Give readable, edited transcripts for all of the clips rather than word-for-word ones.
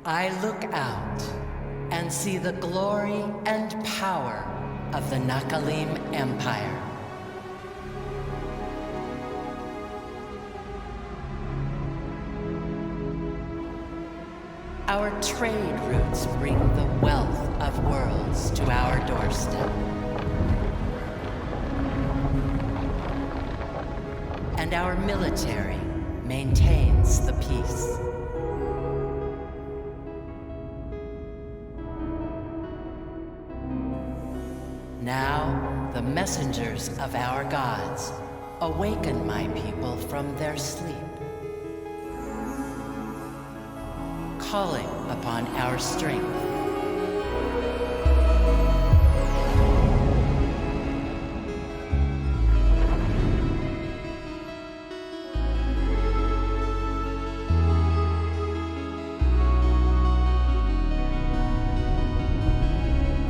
I look out and see the glory and power of the Nakalim Empire. Our trade routes bring the wealth of worlds to our doorstep. And our military maintains the peace. Now, the messengers of our gods awaken my people from their sleep, calling upon our strength.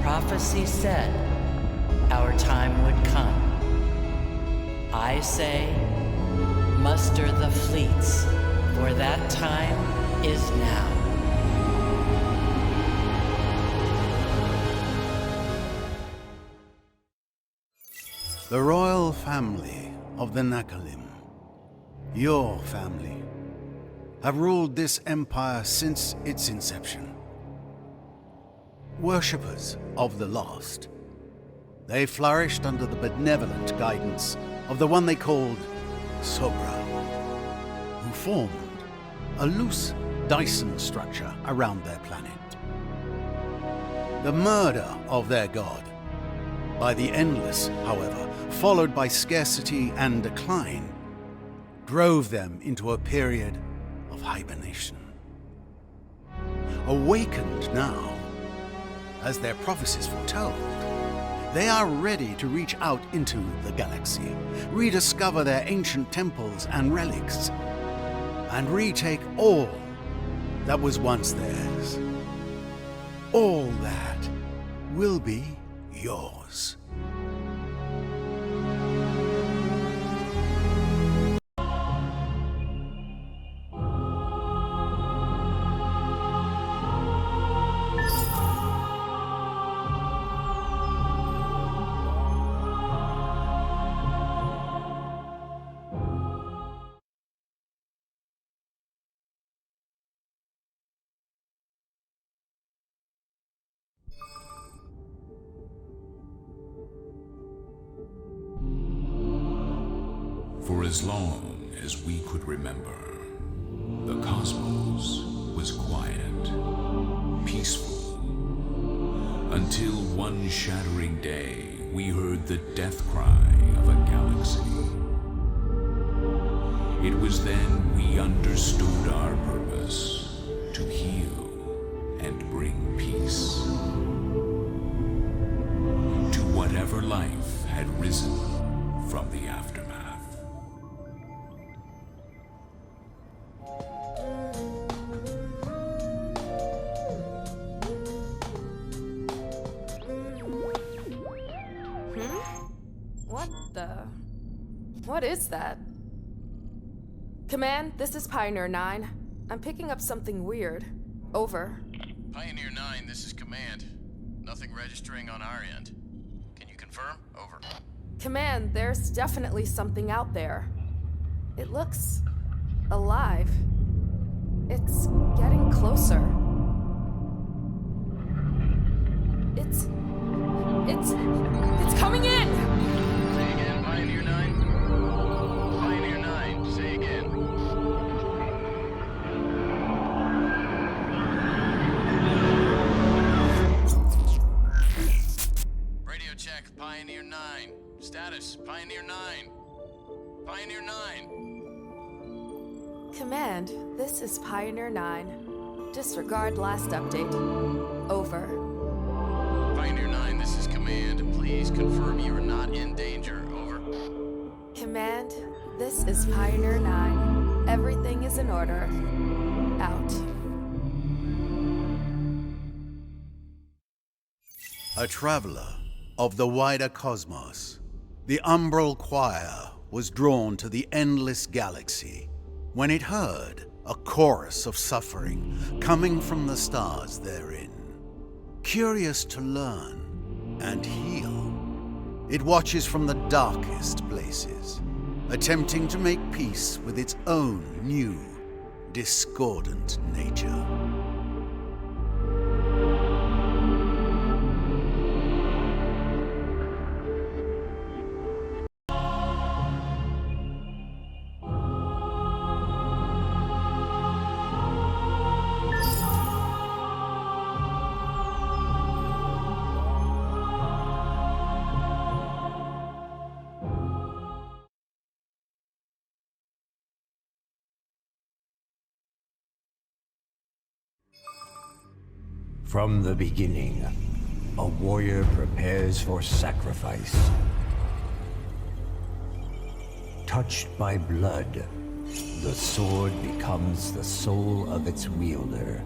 Prophecy said our time would come. I say, muster the fleets, for that time is now. The royal family of the Nakalim, your family, have ruled this empire since its inception. Worshippers of the lost, they flourished under the benevolent guidance of the one they called Sobra, who formed a loose Dyson structure around their planet. The murder of their god, by the Endless, however, followed by scarcity and decline, drove them into a period of hibernation. Awakened now, as their prophecies foretold, they are ready to reach out into the galaxy, rediscover their ancient temples and relics, and retake all that was once theirs. All that will be yours. For as long as we could remember, the cosmos was quiet, peaceful, until one shattering day we heard the death cry of a galaxy. It was then we understood our purpose, to heal and bring peace to whatever life had risen from the aftermath. What is that? Command, this is Pioneer 9. I'm picking up something weird. Over. Pioneer 9, this is Command. Nothing registering on our end. Can you confirm? Over. Command, there's definitely something out there. It looks alive. It's getting closer. It's coming in! Say again, Pioneer 9. Pioneer 9, say again. Radio check, Pioneer 9. Status, Pioneer 9. Pioneer 9. Command, this is Pioneer 9. Disregard last update. Over. Pioneer 9, this is Command. Please confirm you are not in danger. Over. Command, this is Pioneer 9. Everything is in order. Out. A traveler of the wider cosmos, the umbral choir was drawn to the endless galaxy when it heard a chorus of suffering coming from the stars therein. Curious to learn and heal, it watches from the darkest places, attempting to make peace with its own new, discordant nature. From the beginning, a warrior prepares for sacrifice. Touched by blood, the sword becomes the soul of its wielder.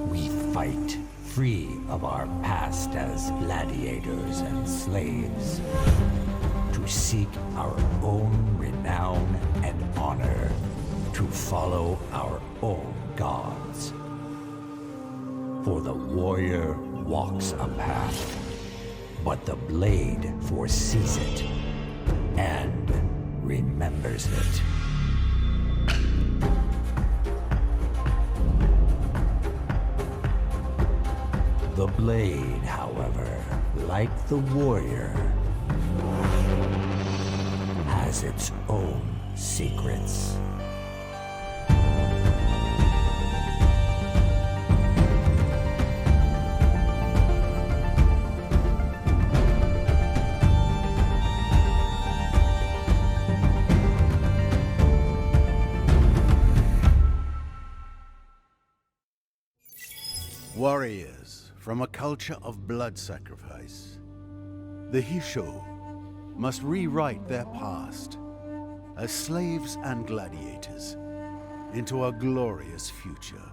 We fight free of our past as gladiators and slaves, to seek our own renown and honor, to follow our own gods. For the warrior walks a path, but the blade foresees it and remembers it. The blade, however, like the warrior, has its own secrets. Warriors from a culture of blood sacrifice, the Hisho must rewrite their past as slaves and gladiators into a glorious future.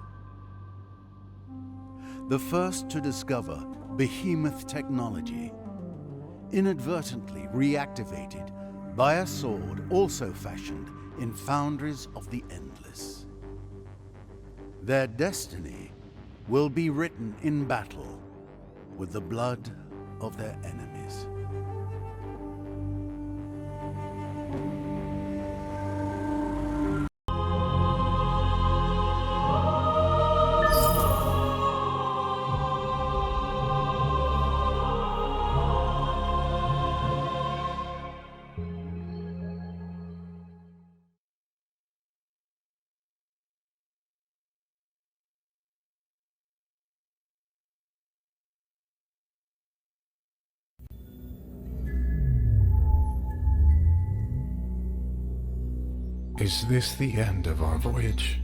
The first to discover behemoth technology, inadvertently reactivated by a sword also fashioned in foundries of the endless. Their destiny will be written in battle with the blood of their enemies. Is this the end of our voyage?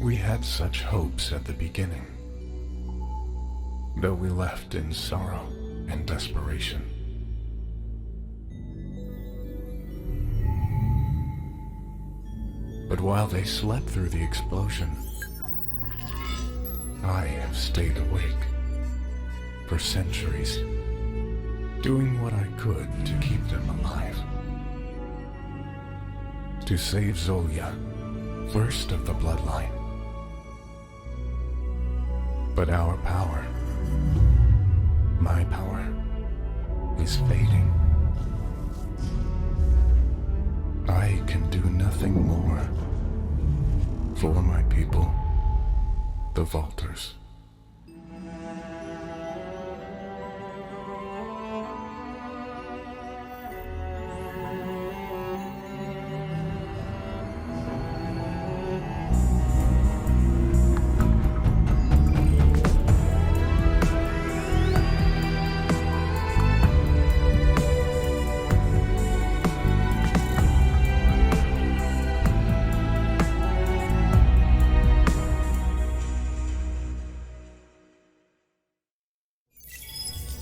We had such hopes at the beginning, though we left in sorrow and desperation. But while they slept through the explosion, I have stayed awake for centuries, doing what I could to keep them alive. To save Zolia, first of the bloodline. But our power, my power, is fading. I can do nothing more for my people, the Vaulters.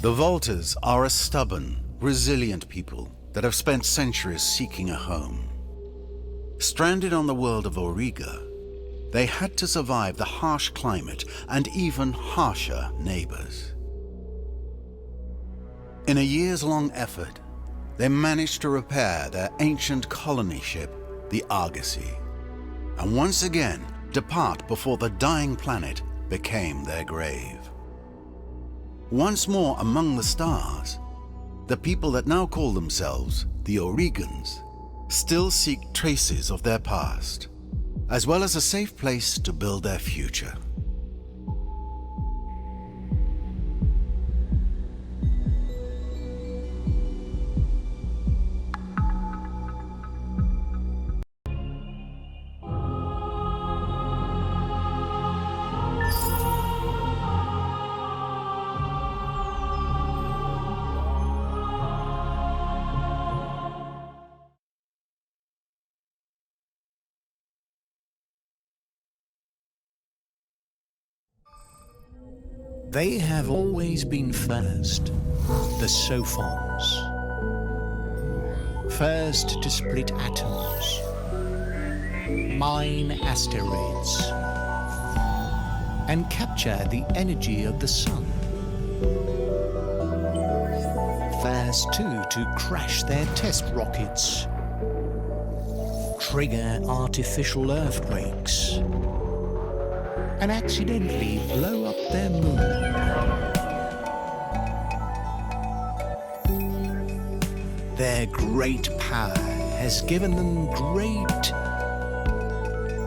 The Vaulters are a stubborn, resilient people that have spent centuries seeking a home. Stranded on the world of Auriga, they had to survive the harsh climate and even harsher neighbors. In a years-long effort, they managed to repair their ancient colony ship, the Argosy, and once again depart before the dying planet became their grave. Once more among the stars, the people that now call themselves the Oregons still seek traces of their past, as well as a safe place to build their future. They have always been first, the Sophons. First to split atoms, mine asteroids, and capture the energy of the sun. First, too, to crash their test rockets, trigger artificial earthquakes, and accidentally blow up their moon. Their great power has given them great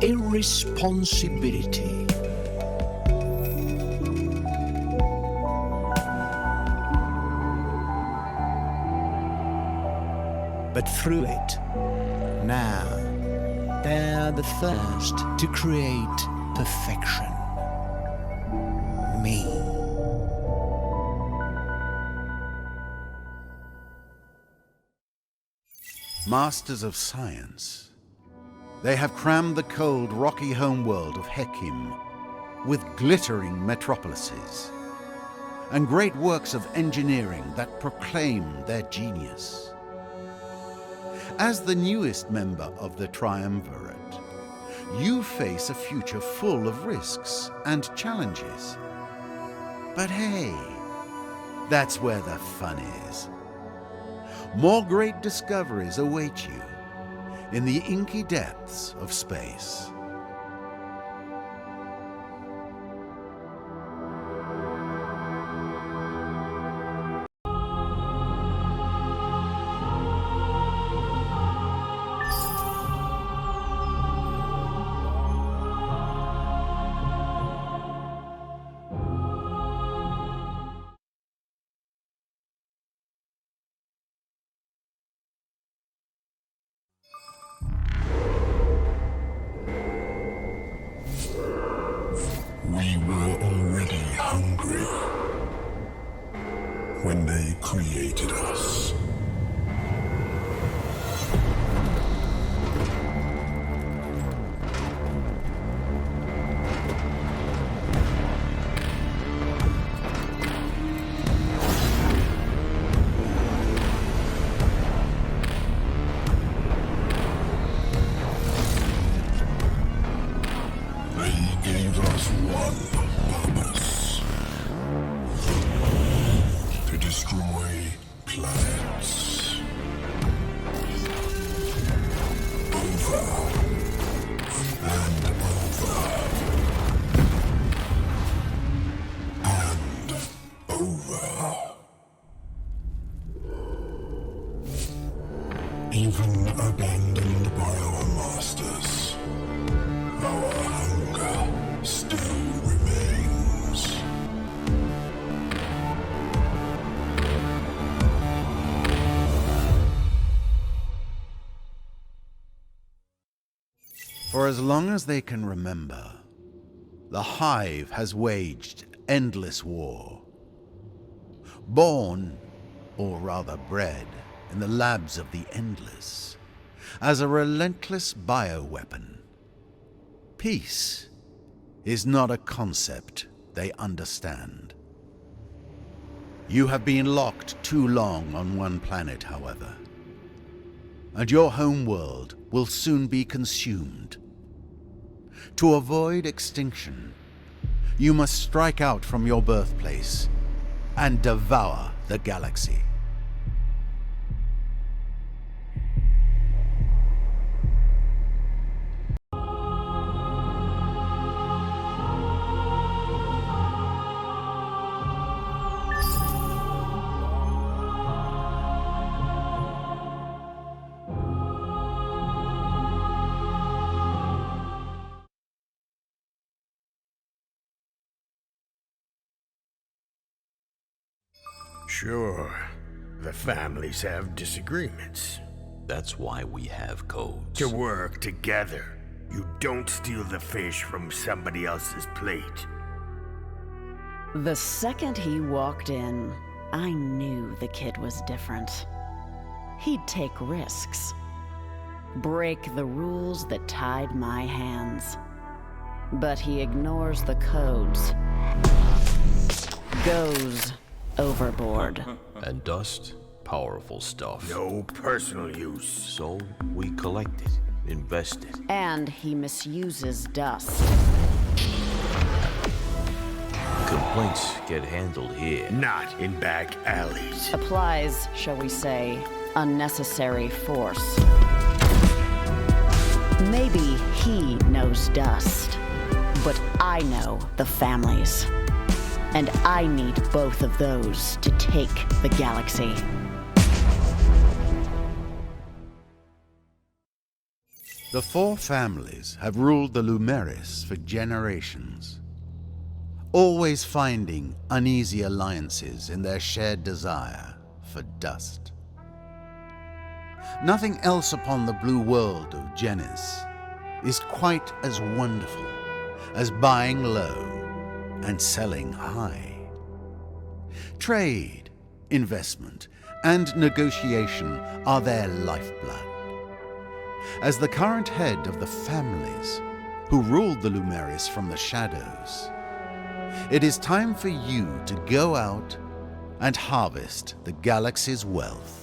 irresponsibility. But through it, now, they're the first to create perfection. Me. Masters of science, they have crammed the cold, rocky homeworld of Hekim with glittering metropolises and great works of engineering that proclaim their genius. As the newest member of the Triumvirate, you face a future full of risks and challenges. But hey, that's where the fun is. More great discoveries await you in the inky depths of space. We were already hungry when they created us. Even abandoned by our masters, our hunger still remains. For as long as they can remember, the Hive has waged endless war. Born, or rather bred, in the labs of the Endless, as a relentless bioweapon. Peace is not a concept they understand. You have been locked too long on one planet, however, and your homeworld will soon be consumed. To avoid extinction, you must strike out from your birthplace and devour the galaxy. Sure, the families have disagreements. That's why we have codes. To work together. You don't steal the fish from somebody else's plate. The second he walked in, I knew the kid was different. He'd take risks. Break the rules that tied my hands. But he ignores the codes. Goes overboard. And dust? Powerful stuff. No personal use. So we collect it, invest it. And he misuses dust. Complaints get handled here. Not in back alleys. Applies, shall we say, unnecessary force. Maybe he knows dust, but I know the families. And I need both of those to take the galaxy. The four families have ruled the Lumeris for generations, always finding uneasy alliances in their shared desire for dust. Nothing else upon the blue world of Genis is quite as wonderful as buying low and selling high. Trade, investment, and negotiation are their lifeblood. As the current head of the families who ruled the Lumeris from the shadows, it is time for you to go out and harvest the galaxy's wealth.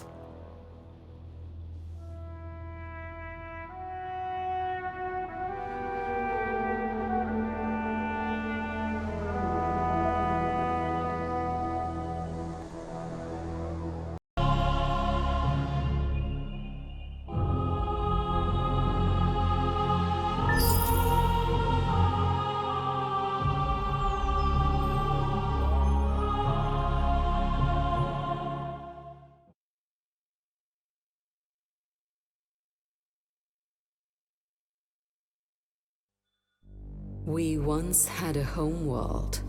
We once had a homeworld,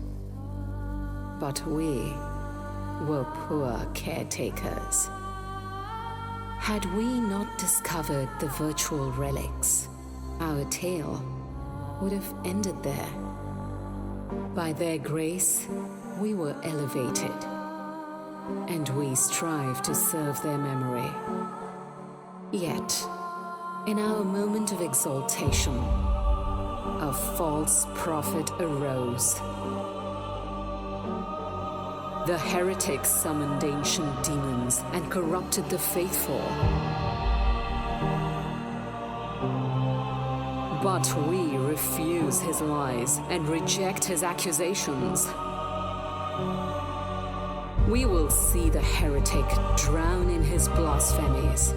but we were poor caretakers. Had we not discovered the virtual relics, our tale would have ended there. By their grace, we were elevated, and we strive to serve their memory. Yet, in our moment of exaltation, a false prophet arose. The heretics summoned ancient demons and corrupted the faithful. But we refuse his lies and reject his accusations. We will see the heretic drown in his blasphemies.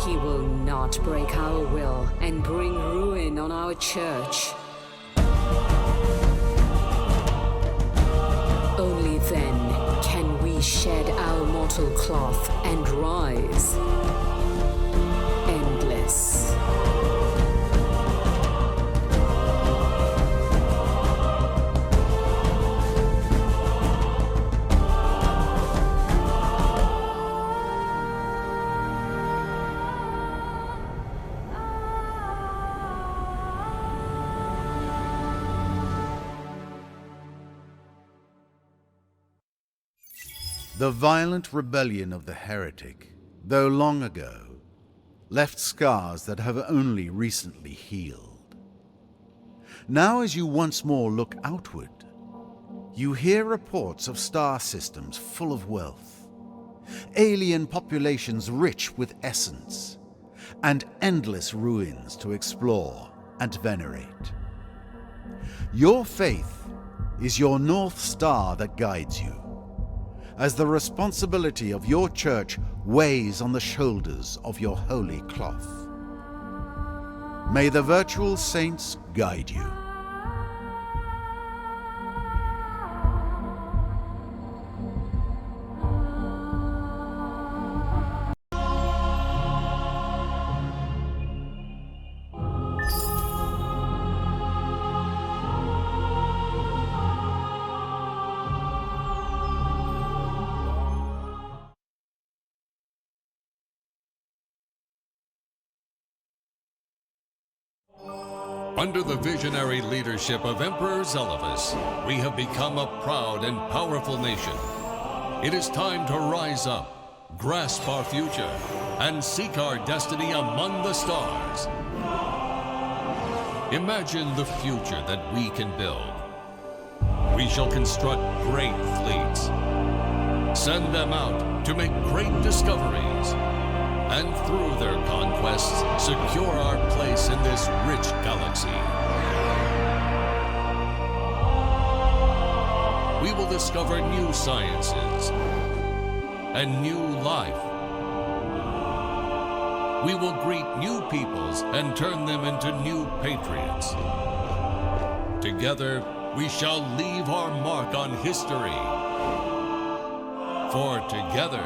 He will not break our will and bring ruin on our church. Only then can we shed our mortal cloth and rise endless. The violent rebellion of the heretic, though long ago, left scars that have only recently healed. Now as you once more look outward, you hear reports of star systems full of wealth, alien populations rich with essence, and endless ruins to explore and venerate. Your faith is your North Star that guides you, as the responsibility of your church weighs on the shoulders of your holy cloth. May the virtual saints guide you. Under the visionary leadership of Emperor Zelovus, we have become a proud and powerful nation. It is time to rise up, grasp our future, and seek our destiny among the stars. Imagine the future that we can build. We shall construct great fleets, send them out to make great discoveries, and through their conquests, secure our place in this rich galaxy. We will discover new sciences and new life. We will greet new peoples and turn them into new patriots. Together, we shall leave our mark on history. For together,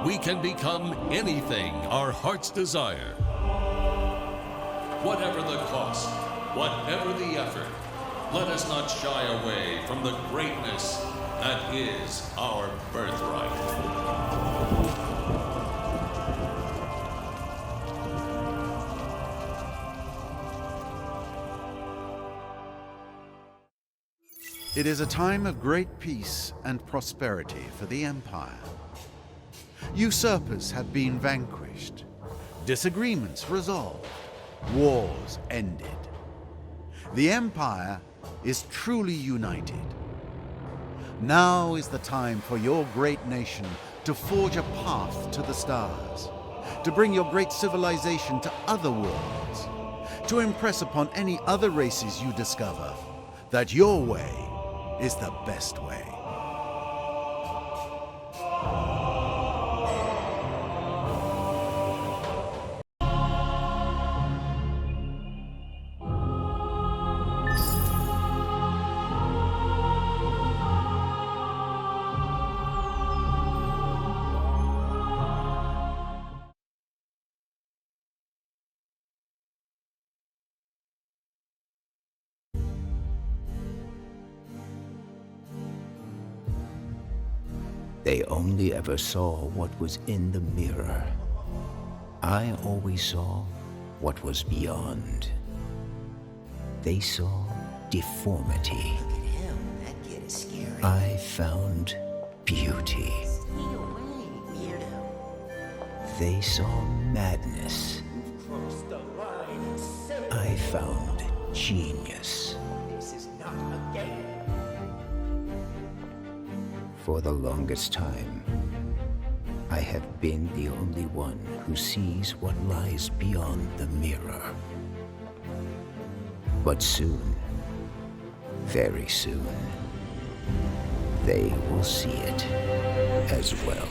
we can become anything our hearts desire. Whatever the cost, whatever the effort, let us not shy away from the greatness that is our birthright. It is a time of great peace and prosperity for the Empire. Usurpers have been vanquished, disagreements resolved, wars ended. The Empire is truly united. Now is the time for your great nation to forge a path to the stars, to bring your great civilization to other worlds, to impress upon any other races you discover that your way is the best way. They only ever saw what was in the mirror. I always saw what was beyond. They saw deformity. Look at him. That kid is scary. I found beauty. Stay away, weirdo. They saw madness. You've crossed the line and said I found genius. this is not a game. For the longest time, I have been the only one who sees what lies beyond the mirror. But soon, very soon, they will see it as well.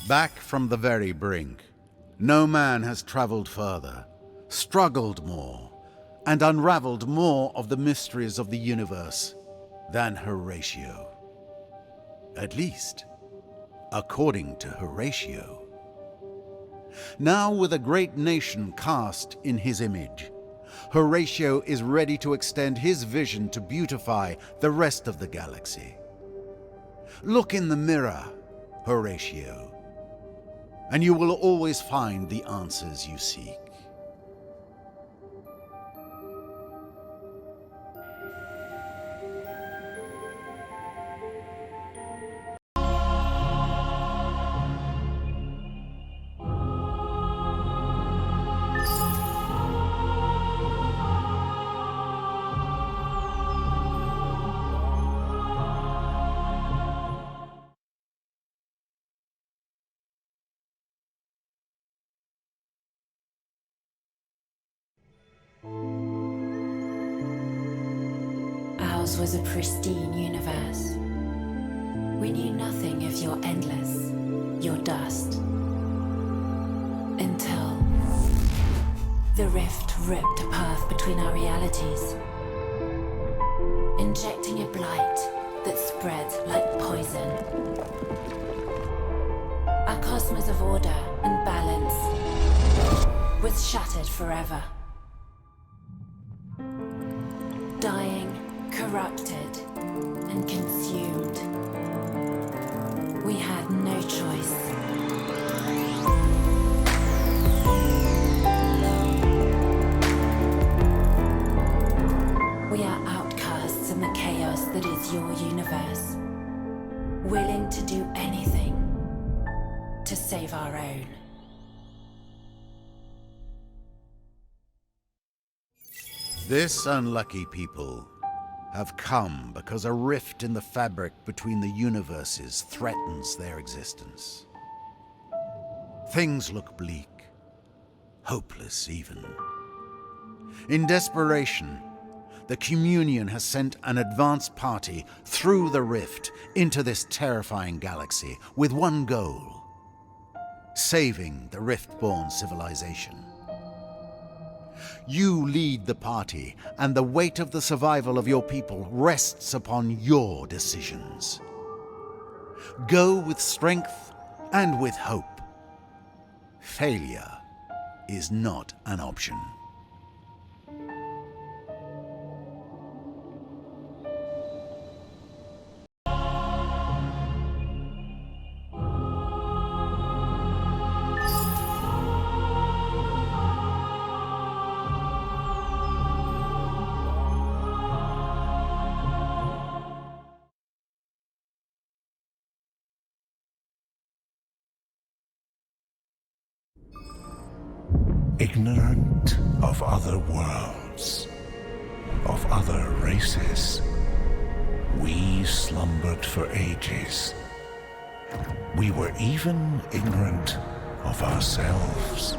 Back from the very brink, no man has traveled further, struggled more, and unraveled more of the mysteries of the universe than Horatio. At least, according to Horatio. Now, with a great nation cast in his image, Horatio is ready to extend his vision to beautify the rest of the galaxy. Look in the mirror, Horatio, and you will always find the answers you seek. Ours was a pristine universe. We knew nothing of your endless, your dust. Until the rift ripped a path between our realities, injecting a blight that spread like poison. cosmos of order and balance was shattered forever. Dying, corrupted, and consumed. We had no choice. We are outcasts in the chaos that is your universe, willing to do anything to save our own. This unlucky people have come because a rift in the fabric between the universes threatens their existence. Things look bleak, hopeless even. In desperation, the Communion has sent an advance party through the rift into this terrifying galaxy with one goal: saving the Rift-born civilization. You lead the party, and the weight of the survival of your people rests upon your decisions. Go with strength and with hope. Failure is not an option. Ignorant of other worlds, of other races, we slumbered for ages. We were even ignorant of ourselves.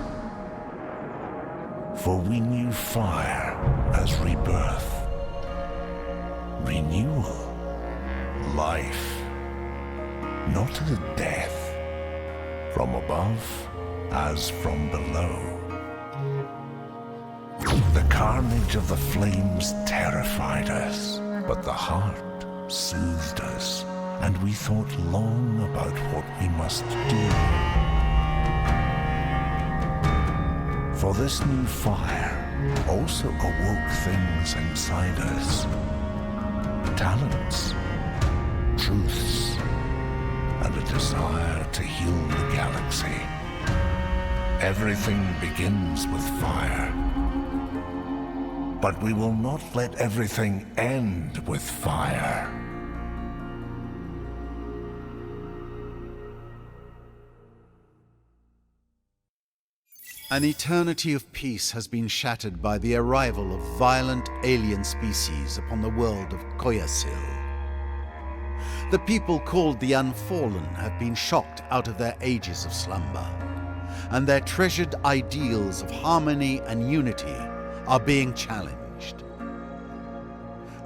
For we knew fire as rebirth, renewal, life, not as death, from above as from below. The carnage of the flames terrified us, but the heart soothed us, and we thought long about what we must do. For this new fire also awoke things inside us. Talents, truths, and a desire to heal the galaxy. Everything begins with fire. But we will not let everything end with fire. An eternity of peace has been shattered by the arrival of violent alien species upon the world of Koyasil. The people called the Unfallen have been shocked out of their ages of slumber, and their treasured ideals of harmony and unity are being challenged.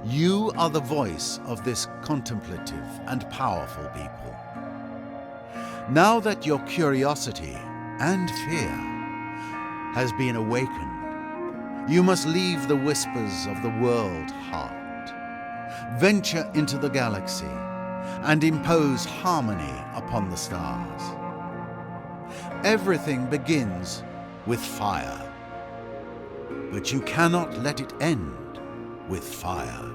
You are the voice of this contemplative and powerful people. Now that your curiosity and fear has been awakened, you must leave the whispers of the world heart, venture into the galaxy, and impose harmony upon the stars. Everything begins with fire, but you cannot let it end with fire.